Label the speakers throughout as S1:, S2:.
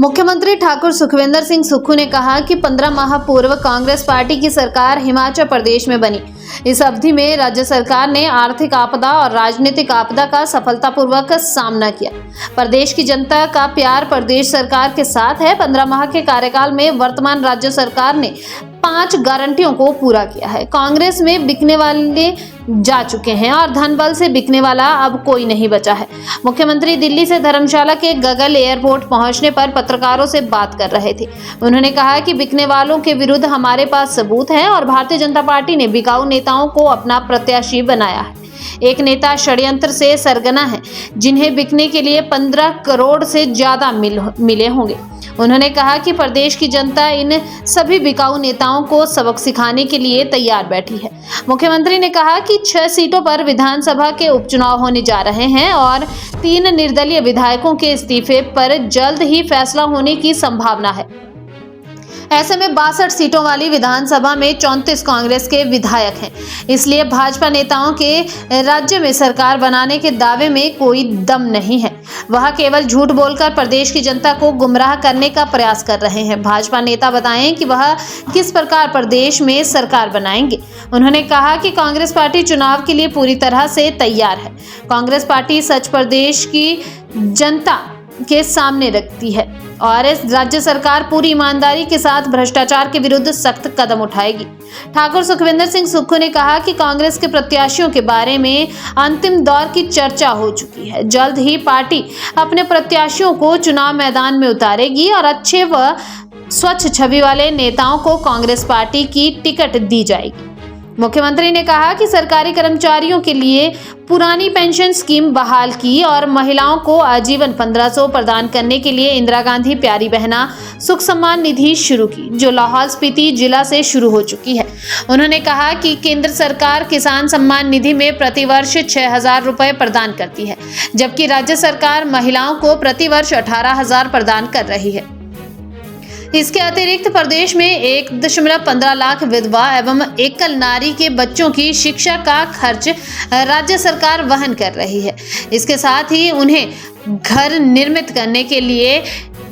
S1: मुख्यमंत्री ठाकुर सुखविंदर सिंह सुक्खू ने कहा कि 15 माह पूर्व कांग्रेस पार्टी की सरकार हिमाचल प्रदेश में बनी। इस अवधि में राज्य सरकार ने आर्थिक आपदा और राजनीतिक आपदा का सफलतापूर्वक सामना किया। प्रदेश की जनता का प्यार प्रदेश सरकार के साथ है। 15 माह के कार्यकाल में वर्तमान राज्य सरकार ने 5 गारंटियों को पूरा किया है। कांग्रेस में बिकने वाले जा चुके हैं और धन बल से बिकने वाला अब कोई नहीं बचा है। मुख्यमंत्री दिल्ली से धर्मशाला के गगल एयरपोर्ट पहुंचने पर पत्रकारों से बात कर रहे थे। उन्होंने कहा कि बिकने वालों के विरुद्ध हमारे पास सबूत हैं और भारतीय जनता पार्टी ने बिकाऊ नेताओं को अपना प्रत्याशी बनाया है। एक नेता षड्यंत्र से सरगना है जिन्हें बिकने के लिए 15 करोड़ से ज्यादा मिले होंगे। उन्होंने कहा कि प्रदेश की जनता इन सभी बिकाऊ नेताओं को सबक सिखाने के लिए तैयार बैठी है। मुख्यमंत्री ने कहा कि 6 सीटों पर विधानसभा के उपचुनाव होने जा रहे हैं और 3 निर्दलीय विधायकों के इस्तीफे पर जल्द ही फैसला होने की संभावना है। ऐसे में 62 सीटों वाली विधानसभा में 34 कांग्रेस के विधायक हैं। इसलिए भाजपा नेताओं के राज्य में सरकार बनाने के दावे में कोई दम नहीं है। वह केवल झूठ बोलकर प्रदेश की जनता को गुमराह करने का प्रयास कर रहे हैं। भाजपा नेता बताएं कि वह किस प्रकार प्रदेश में सरकार बनाएंगे। उन्होंने कहा कि कांग्रेस पार्टी चुनाव के लिए पूरी तरह से तैयार है। कांग्रेस पार्टी सच प्रदेश की जनता के सामने रखती है और राज्य सरकार पूरी ईमानदारी के साथ भ्रष्टाचार के विरुद्ध सख्त कदम उठाएगी। ठाकुर सुखविंदर सिंह सुक्खू ने कहा कि कांग्रेस के प्रत्याशियों के बारे में अंतिम दौर की चर्चा हो चुकी है। जल्द ही पार्टी अपने प्रत्याशियों को चुनाव मैदान में उतारेगी और अच्छे व स्वच्छ छवि वाले नेताओं को कांग्रेस पार्टी की टिकट दी जाएगी। मुख्यमंत्री ने कहा कि सरकारी कर्मचारियों के लिए पुरानी पेंशन स्कीम बहाल की और महिलाओं को आजीवन 1500 प्रदान करने के लिए इंदिरा गांधी प्यारी बहना सुख सम्मान निधि शुरू की, जो लाहौल स्पीति जिला से शुरू हो चुकी है। उन्होंने कहा कि केंद्र सरकार किसान सम्मान निधि में प्रतिवर्ष 6000 रुपए प्रदान करती है, जबकि राज्य सरकार महिलाओं को प्रतिवर्ष 18000 प्रदान कर रही है। इसके अतिरिक्त प्रदेश में 1.15 लाख विधवा एवं एकल नारी के बच्चों की शिक्षा का खर्च राज्य सरकार वहन कर रही है। इसके साथ ही उन्हें घर निर्मित करने के लिए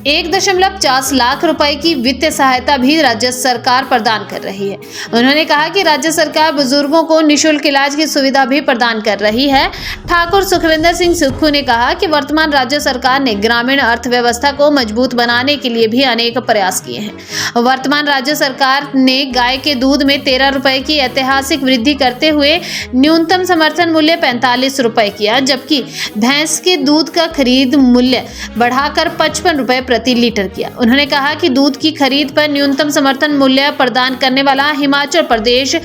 S1: 1.50 लाख रुपए की वित्तीय सहायता भी राज्य सरकार प्रदान कर रही है। उन्होंने कहा कि राज्य सरकार बुजुर्गों को निःशुल्क इलाज की सुविधा भी प्रदान कर रही है। ठाकुर सुखविंदर सिंह सुक्खू ने कहा कि वर्तमान राज्य सरकार ने ग्रामीण अर्थव्यवस्था को मजबूत बनाने के लिए भी अनेक प्रयास किए हैं। वर्तमान राज्य सरकार ने गाय के दूध में 13 रुपए की ऐतिहासिक वृद्धि करते हुए न्यूनतम समर्थन मूल्य 45 रुपए किया, जबकि भैंस के दूध का खरीद मूल्य बढ़ाकर 55 रुपए प्रति लीटर किया। उन्होंने कहा कि दूध की खरीद पर न्यूनतम समर्थन मूल्य प्रदान करने वाला हिमाचल प्रदेश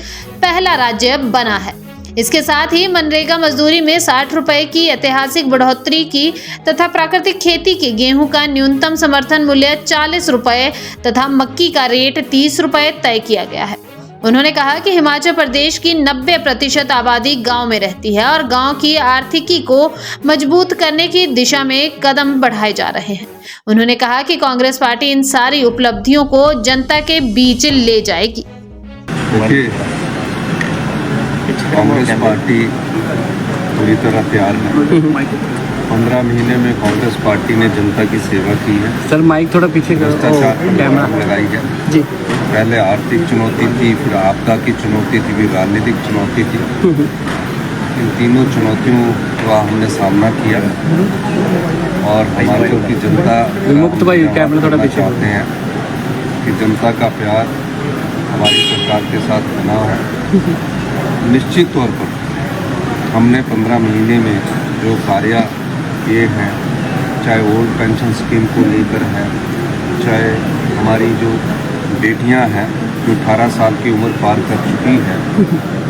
S1: पहला राज्य बना है। इसके साथ ही मनरेगा मजदूरी में 60 रुपए की ऐतिहासिक बढ़ोतरी की तथा प्राकृतिक खेती के गेहूं का न्यूनतम समर्थन मूल्य 40 रुपए तथा मक्की का रेट 30 रुपए तय किया गया है। उन्होंने कहा कि हिमाचल प्रदेश की 90% आबादी गांव में रहती है और गांव की आर्थिकी को मजबूत करने की दिशा में कदम बढ़ाए जा रहे हैं। उन्होंने कहा कि कांग्रेस पार्टी इन सारी उपलब्धियों को जनता के बीच ले जाएगी।
S2: कांग्रेस पार्टी पूरी तरह तैयार है। 15 महीने में कांग्रेस पार्टी ने जनता की सेवा की है।
S3: सर माइक थोड़ा पीछे
S2: कैमरा लगाई है जी। पहले आर्थिक चुनौती थी, फिर आपदा की चुनौती थी, फिर राजनीतिक चुनौती थी। इन तीनों चुनौतियों का हमने सामना किया और हिमाचल की जनता
S3: कैमरा थोड़ा पीछे
S2: चाहते हैं कि जनता का प्यार हमारी सरकार के साथ बना है। निश्चित तौर पर हमने 15 महीने में जो कार्य किए हैं, चाहे ओल्ड पेंशन स्कीम को लेकर है, चाहे हमारी जो बेटियां हैं जो 18 साल की उम्र पार कर चुकी हैं,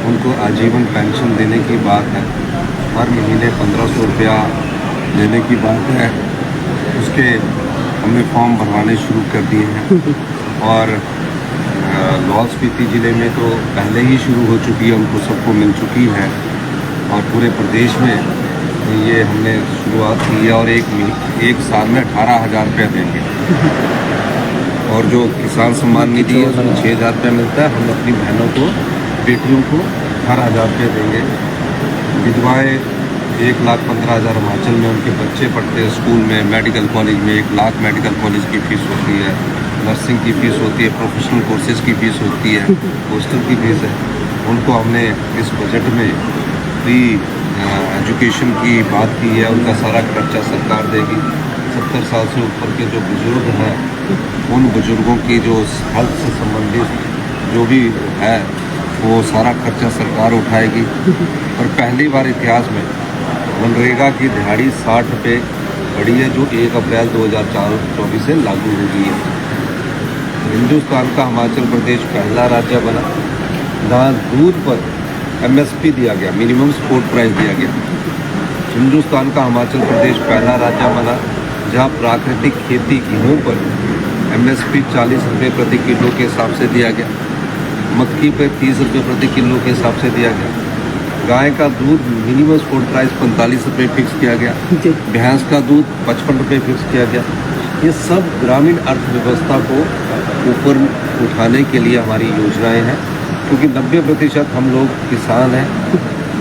S2: उनको आजीवन पेंशन देने की बात है। हर महीने 1500 रुपया देने की बात है। उसके हमने फॉर्म भरवाने शुरू कर दिए हैं और लाहौल स्पीति ज़िले में तो पहले ही शुरू हो चुकी है, उनको सबको मिल चुकी है और पूरे प्रदेश में ये हमने शुरुआत की है और एक साल में 18,000 रुपया देंगे। और जो किसान सम्मान निधि है उसमें 6,000 रुपया मिलता है। हम अपनी बहनों को, बेटियों को 18,000 रुपये देंगे। विधवाएँ 1,15,000 हिमाचल में उनके बच्चे पढ़ते हैं स्कूल में, मेडिकल कॉलेज में 1 लाख मेडिकल कॉलेज की फ़ीस होती है, नर्सिंग की फ़ीस होती है, प्रोफेशनल कोर्सेज़ की फ़ीस होती है, हॉस्टल की फ़ीस है। उनको हमने इस बजट में फ्री एजुकेशन की बात की है। उनका सारा खर्चा सरकार देगी। 70 साल से ऊपर के जो बुज़ुर्ग हैं उन बुज़ुर्गों की जो हेल्थ से संबंधित जो भी है वो सारा खर्चा सरकार उठाएगी। और पहली बार इतिहास में मनरेगा की दिहाड़ी 60 रुपये बढ़ी है, जो 1 अप्रैल 2024 से लागू हो गई है। हिंदुस्तान का हिमाचल प्रदेश पहला राज्य बना जहाँ दूध पर MSP दिया गया, मिनिमम सपोर्ट प्राइस दिया गया। हिंदुस्तान का हिमाचल प्रदेश पहला राज्य बना जहाँ प्राकृतिक खेती गेहूँ पर MSP 40 रुपये प्रति किलो के हिसाब से दिया गया, मक्की पे 30 रुपये प्रति किलो के हिसाब से दिया गया, गाय का दूध मिनिमम सपोर्ट प्राइस 45 रुपये फिक्स किया गया, भैंस का दूध 55 रुपये फिक्स किया गया। ये सब ग्रामीण अर्थव्यवस्था को ऊपर उठाने के लिए हमारी योजनाएं हैं, क्योंकि 90% हम लोग किसान हैं,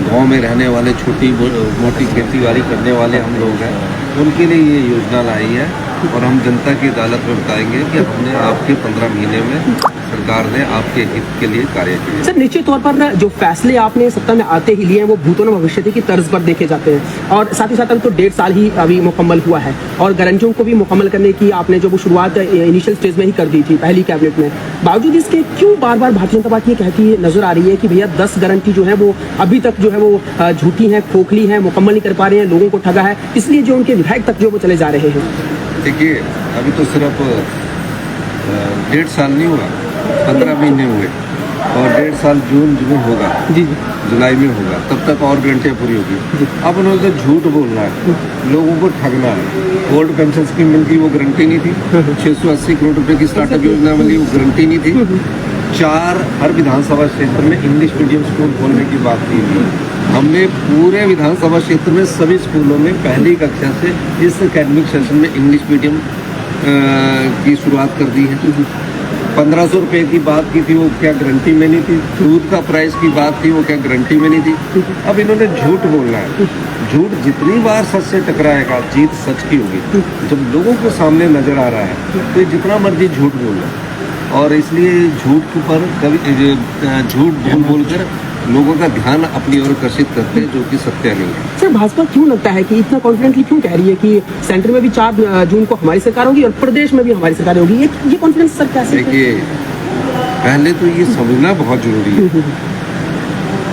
S2: गांव में रहने वाले, छोटी मोटी खेती बाड़ी करने वाले हम लोग हैं। उनके लिए ये योजना लाई है और हम जनता की अदालत में बताएंगे कि हमने आपके 15 महीने में सरकार ने आपके हित के लिए कार्य किए।
S4: सर, निश्चित तौर पर जो फैसले आपने सत्ता में आते ही लिए हैं वो भूतों न भविष्य की तर्ज पर देखे जाते हैं, और साथ ही साथ अभी तो 1.5 साल ही अभी मुकम्मल हुआ है और गारंटियों को भी मुकम्मल करने की आपने जो वो शुरुआत इनिशियल स्टेज में ही कर दी थी पहली कैबिनेट में। बावजूद इसके क्यों बार बार भारतीय जनता पार्टी ये कहती नजर आ रही है कि भैया 10 गारंटी जो है वो अभी तक जो है वो झूठी है, खोखली है, मुकम्मल नहीं कर पा रहे हैं, लोगों को ठगा है, इसलिए जो उनके विधायक तक जो वो चले जा रहे हैं?
S2: देखिए, अभी तो सिर्फ 1.5 साल नहीं हुआ, 15 महीने हुए और 1.5 साल जून में होगा,
S4: जी
S2: जुलाई में होगा, तब तक और गारंटियाँ पूरी होगी। अब उन्होंने झूठ बोलना है, लोगों को ठगना है। ओल्ड पेंशन स्कीम मिलती वो गारंटी नहीं थी, 680 करोड़ रुपए की स्टार्टअप योजना मिली वो गारंटी नहीं थी। 4 हर विधानसभा क्षेत्र में इंग्लिश मीडियम स्कूल खोलने की बात की थी। हमने पूरे विधानसभा क्षेत्र में सभी स्कूलों में पहली कक्षा से इस एकेडमिक सेशन में इंग्लिश मीडियम की शुरुआत कर दी है। 1500 रुपये की बात की थी, वो क्या गारंटी में नहीं थी। दूध का प्राइस की बात थी, वो क्या गारंटी में नहीं थी। अब इन्होंने झूठ बोलना है। झूठ जितनी बार सच से टकराएगा, जीत सच की होगी। जब लोगों को सामने नजर आ रहा है तो जितना मर्जी झूठ बोलना, और इसलिए झूठ पर कभी झूठ बोलकर लोगों का ध्यान अपनी ओर आकर्षित करते हैं, जो कि सत्य नहीं है।
S4: सर, भाजपा क्यों लगता है कि इतना कॉन्फिडेंटली क्यों कह रही है कि सेंटर में भी 4 जून को हमारी सरकार होगी और प्रदेश में भी हमारी सरकार होगी? ये कॉन्फिडेंस सर कैसे?
S2: देखिए, पहले तो ये समझना बहुत जरूरी है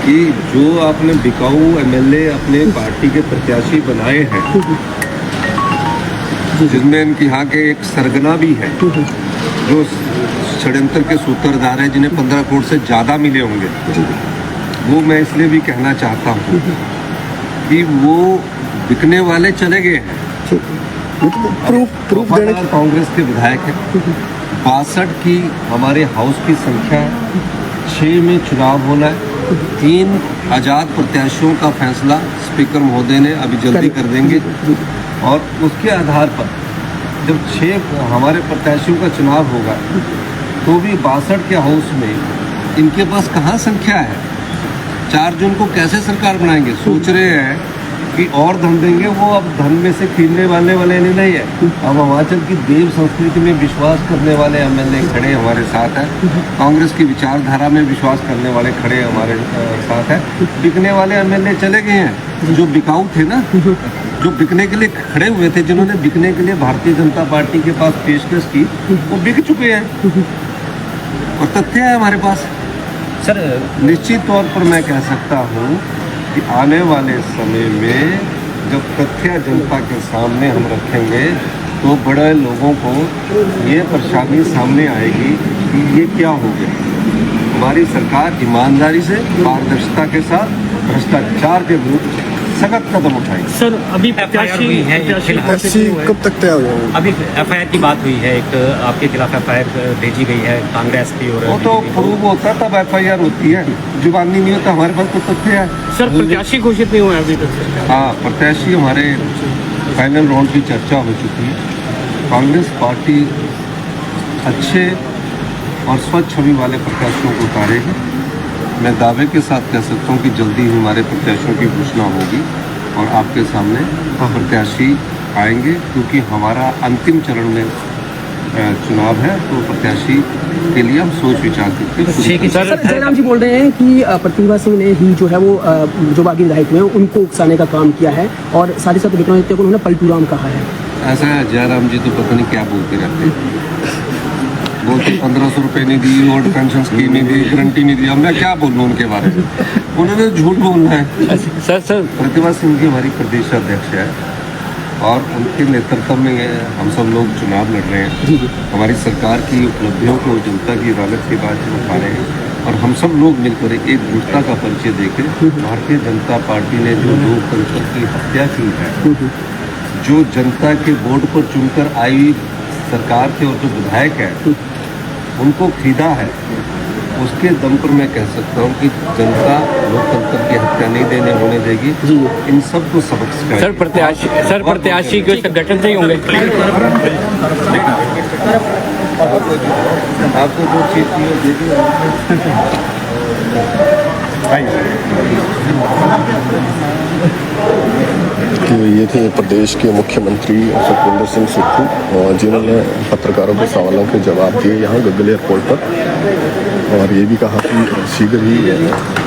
S2: कि जो आपने बिकाऊ MLA अपने पार्टी के प्रत्याशी बनाए हैं, जिसमें इनके यहाँ के एक सरगना भी है जो षड्यंत्र के सूत्रधार हैं, जिन्हें 15 करोड़ से ज़्यादा मिले होंगे, वो मैं इसलिए भी कहना चाहता हूँ कि वो बिकने वाले चले गए हैं। वफादार कांग्रेस के विधायक हैं। 62 की हमारे हाउस की संख्या है, 6 में चुनाव होना है। 3 आज़ाद प्रत्याशियों का फैसला स्पीकर महोदय ने अभी जल्दी कर देंगे, और उसके आधार पर जब 6 हमारे प्रत्याशियों का चुनाव होगा तो भी 62 के हाउस में इनके पास कहाँ संख्या है। 4 जून को कैसे सरकार बनाएंगे? सोच रहे हैं कि और धन देंगे, वो अब धन में से खींचने वाले नहीं है। अब हिमाचल की देव संस्कृति में विश्वास करने वाले MLA खड़े हमारे साथ हैं, कांग्रेस की विचारधारा में विश्वास करने वाले खड़े हमारे साथ हैं। बिकने वाले MLA चले गए हैं, जो बिकाऊ थे ना, जो बिकने के लिए खड़े हुए थे, जिन्होंने बिकने के लिए भारतीय जनता पार्टी के पास पेशकश की, वो बिक चुके हैं और तथ्य है हमारे पास।
S3: सर,
S2: निश्चित तौर पर मैं कह सकता हूँ कि आने वाले समय में जब तथ्य जनता के सामने हम रखेंगे तो बड़े लोगों को ये परेशानी सामने आएगी कि ये क्या हो गया। हमारी सरकार ईमानदारी से, पारदर्शिता के साथ भ्रष्टाचार के विरुद्ध सख्त कदम उठाएगी।
S3: सर, अभी प्रत्याशी हुई है,
S5: कब तक तय हो जाएगी?
S3: अभी FIR की बात हुई है, एक आपके खिलाफ FIR भेजी गई है कांग्रेस की, और
S2: वो तो प्रूव होता है तब FIR होती है, जुबानी नहीं होता। हमारे पास तो तथ्य है।
S3: सर, प्रत्याशी घोषित नहीं हुआ अभी तक?
S2: हाँ, प्रत्याशी हमारे फाइनल राउंड की चर्चा हो चुकी है। कांग्रेस पार्टी अच्छे और स्वच्छ छवि वाले प्रत्याशियों को उतारेगी। मैं दावे के साथ कह सकता हूँ कि जल्दी ही हमारे प्रत्याशियों की घोषणा होगी और आपके सामने प्रत्याशी आएंगे, क्योंकि हमारा अंतिम चरण में चुनाव है, तो प्रत्याशी के लिए हम सोच विचार करके
S4: सर जयराम जी बोल रहे हैं कि प्रतिभा सिंह ने ही जो है वो जो बागी विधायक हुए हैं उनको उकसाने का काम किया है, और साथ ही साथ विक्रमादित्य को उन्होंने पलटू राम कहा है।
S2: ऐसा है, जयराम जी तो पता नहीं क्या बोलते रहते हैं। बोलते 1500 रुपये नहीं दी, ओल्ड पेंशन स्कीम नहीं दी, गारंटी नहीं दी। अब मैं क्या बोलूँ उनके बारे में, उन्होंने झूठ बोलना है।
S3: सर
S2: प्रतिभा सिंह जी हमारी प्रदेश अध्यक्ष है, और उनके नेतृत्व में हम सब लोग चुनाव लड़ रहे हैं। हमारी सरकार की उपलब्धियों को जनता की अदालत के बाद उठा रहे हैं, और हम सब लोग मिलकर एक दूसरा का परिचय देकर भारतीय जनता पार्टी ने जो लोकतंत्र की हत्या की है, जो जनता के वोट पर चुनकर आई सरकार के और जो विधायक है उनको खरीदा है, उसके दम पर मैं कह सकता हूँ कि जनता लोकतंत्र की हत्या नहीं होने देगी। इन सब को सबक सिखाएगी।
S3: सर प्रत्याशी के संगठन नहीं होंगे।
S2: आपको जो चीज़ चाहिए दे
S5: कि ये थे प्रदेश के मुख्यमंत्री सुखविंदर सिंह सुक्खू, जिन्होंने पत्रकारों के सवालों के जवाब दिए यहाँ गग्गल एयरपोर्ट पर, और ये भी कहा कि शीघ्र ही